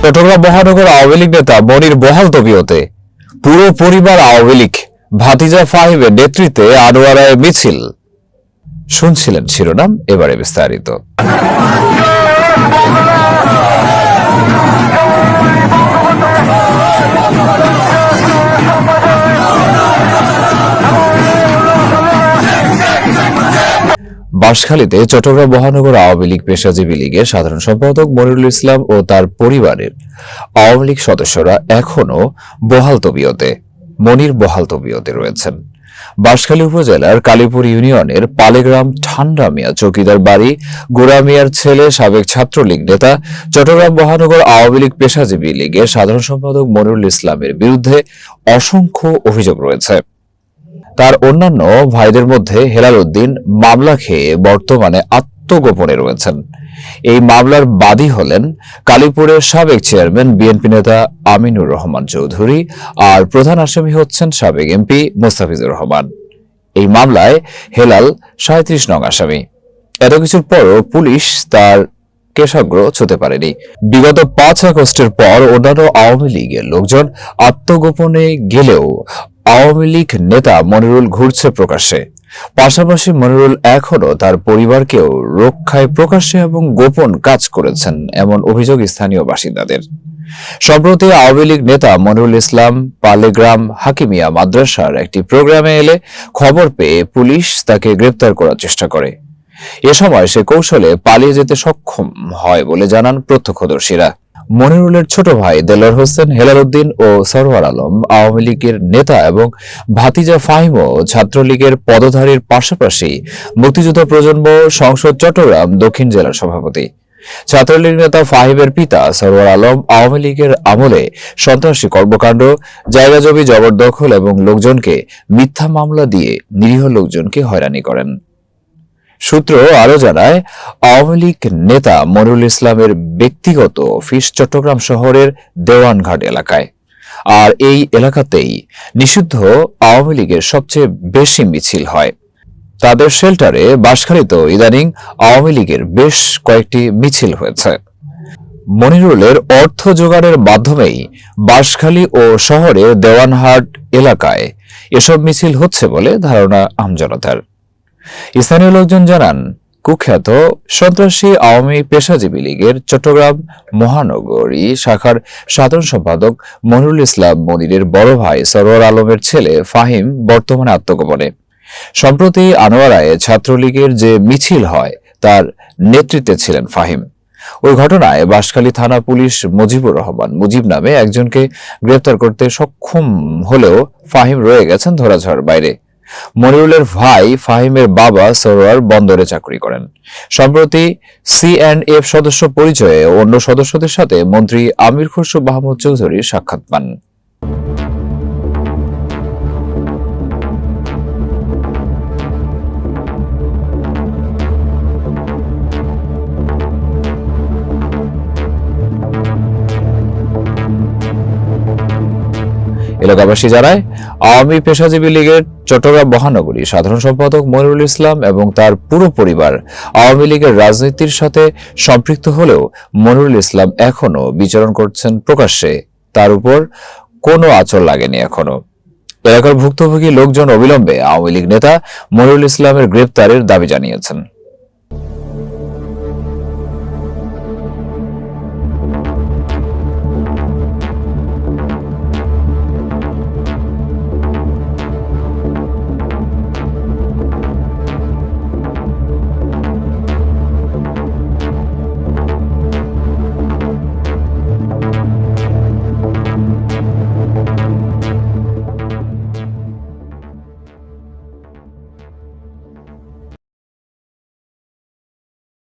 চট্টগ্রাম মহানগর আওয়ামী লীগ নেতা মনির বহাল তবিয়তে, পুরো পরিবার আওয়ামী লীগ, ভাতিজা ফাহিমের নেতৃত্বে আনোয়ারায় মিছিল। শুনছিলেন শিরোনাম, এবারে বিস্তারিত। বাঁশখালীতে চট্টগ্রাম মহানগর আওয়ামী লীগ পেশাজীবী লীগের সাধারণ সম্পাদক মনিরুল ইসলাম ও তার পরিবারের আওয়ামী লীগ সদস্যরা এখনও বহাল তবিয়তে রয়েছেন। বাঁশখালী উপজেলার কালীপুর ইউনিয়নের পালেগ্রাম ঠান্ডা মিয়া চৌকিদার বাড়ি গোরা মিয়ার ছেলে সাবেক ছাত্রলীগ নেতা চট্টগ্রাম মহানগর আওয়ামী লীগ পেশাজীবী লীগের সাধারণ সম্পাদক মনিরুল ইসলামের বিরুদ্ধে অসংখ্য অভিযোগ রয়েছে। তার অন্যান্য ভাইদের মধ্যে হেলাল উদ্দিন মামলা খেয়ে বর্তমানে আত্মগোপনে রয়েছেন। এই মামলার বাদী হলেন কালীপুরের সাবেক চেয়ারম্যান বিএনপি নেতা আমিনুর রহমান চৌধুরী, আর প্রধান আসামি হচ্ছেন সাবেক এমপি মোস্তাফিজুর রহমান। এই মামলায় হেলাল 37 নং আসামি। এত কিছুর পরও পুলিশ তার কেশাগ্র ছুঁতে পারেনি। বিগত 5 আগস্টের পর অন্যান্য আওয়ামী লীগের লোকজন আত্মগোপনে গেলেও আওয়ামী লীগ নেতা মনিরুল ঘুরছে প্রকাশ্যে। পাশাপাশি মনিরুল এখনও তার পরিবারকেও রক্ষায় প্রকাশ্যে এবং গোপন কাজ করেছেন, এমন অভিযোগ স্থানীয় বাসিন্দাদের। সম্প্রতি আওয়ামী লীগ নেতা মনিরুল ইসলাম পালেগ্রাম হাকিমিয়া মাদ্রাসার একটি প্রোগ্রামে এলে খবর পেয়ে পুলিশ তাকে গ্রেপ্তার করার চেষ্টা করে। এ সময় সে কৌশলে পালিয়ে যেতে সক্ষম হয় বলে জানান প্রত্যক্ষদর্শীরা। মনিরুলের ছোট ভাই দেলোয়ার হোসেন, হেলাল উদ্দিন ও সরওয়ার আলম আওয়ামী লীগের নেতা এবং ভাতিজা ফাহিমও ছাত্রলীগের পদধারীর পাশাপাশি মুক্তিযুদ্ধ প্রজন্ম সংসদ চট্টগ্রাম দক্ষিণ জেলার সভাপতি। ছাত্রলীগ নেতা ফাহিমের পিতা সরওয়ার আলম আওয়ামী লীগের আমলে সন্ত্রাসী কর্মকাণ্ড, জায়গা জমি জবরদখল এবং লোকজনকে মিথ্যা মামলা দিয়ে নিরীহ লোকজনকে হয়রানি করেন। সূত্র আরো জানায়, আওয়ামী লীগ নেতা মনিরুল ইসলামের ব্যক্তিগত অফিস চট্টগ্রাম শহরের দেওয়ানঘাট এলাকায়, আর এই এলাকাতেই নিষিদ্ধ আওয়ামী লীগের সবচেয়ে বেশি মিছিল হয়। তাদের শেল্টারে বাঁশখালীতেও ইদানিং আওয়ামী লীগের বেশ কয়েকটি মিছিল হয়েছে। মনিরুলের অর্থ জোগাড়ের মাধ্যমেই বাঁশখালী ও শহরের দেওয়ানহাট এলাকায় এসব মিছিল হচ্ছে বলে ধারণা আমজনতার। স্থানীয় লোকজন জানান, কুখ্যাত সন্ত্রাসী আওয়ামী পেশাজীবী লীগের চট্টগ্রাম মহানগরী শাখার সাধারণ সম্পাদক মনিরুল ইসলাম মনিরের বড় ভাই সরওয়ার আলমের ছেলে ফাহিম বর্তমানে আত্মগোপনে। সম্প্রতি আনোয়ারায় ছাত্রলীগের যে মিছিল হয় তার নেতৃত্বে ছিলেন ফাহিম। ওই ঘটনায় বাঁশখালী থানা পুলিশ মুজিব নামে একজনকে গ্রেপ্তার করতে সক্ষম হলেও ফাহিম রয়ে গেছেন ধরাছোঁয়ার বাইরে। মনিরুলের ভাই ফাহিমের বাবা সরওয়ার বন্দরে চাকরি করেন। সম্প্রতি C&F সদস্য পরিচয়ে অন্য সদস্যদের সাথে মন্ত্রী আমির খসরু মাহমুদ চৌধুরীর সাক্ষাৎ পান। এলাকাবাসী জানায়, আওয়ামী পেশাজীবী লীগের চট্টগ্রাম মহানগরী সাধারণ সম্পাদক মনিরুল ইসলাম এবং তার পুরো পরিবার আওয়ামী লীগের রাজনীতির সাথে সম্পৃক্ত হলেও মনিরুল ইসলাম এখনো বিচরণ করছেন প্রকাশ্যে। তার উপর কোনো আঁচল লাগেনি এখনো। এলাকার ভুক্তভোগী লোকজন অবিলম্বে আওয়ামী লীগ নেতা মনিরুল ইসলামের গ্রেপ্তারের দাবি জানিয়েছেন।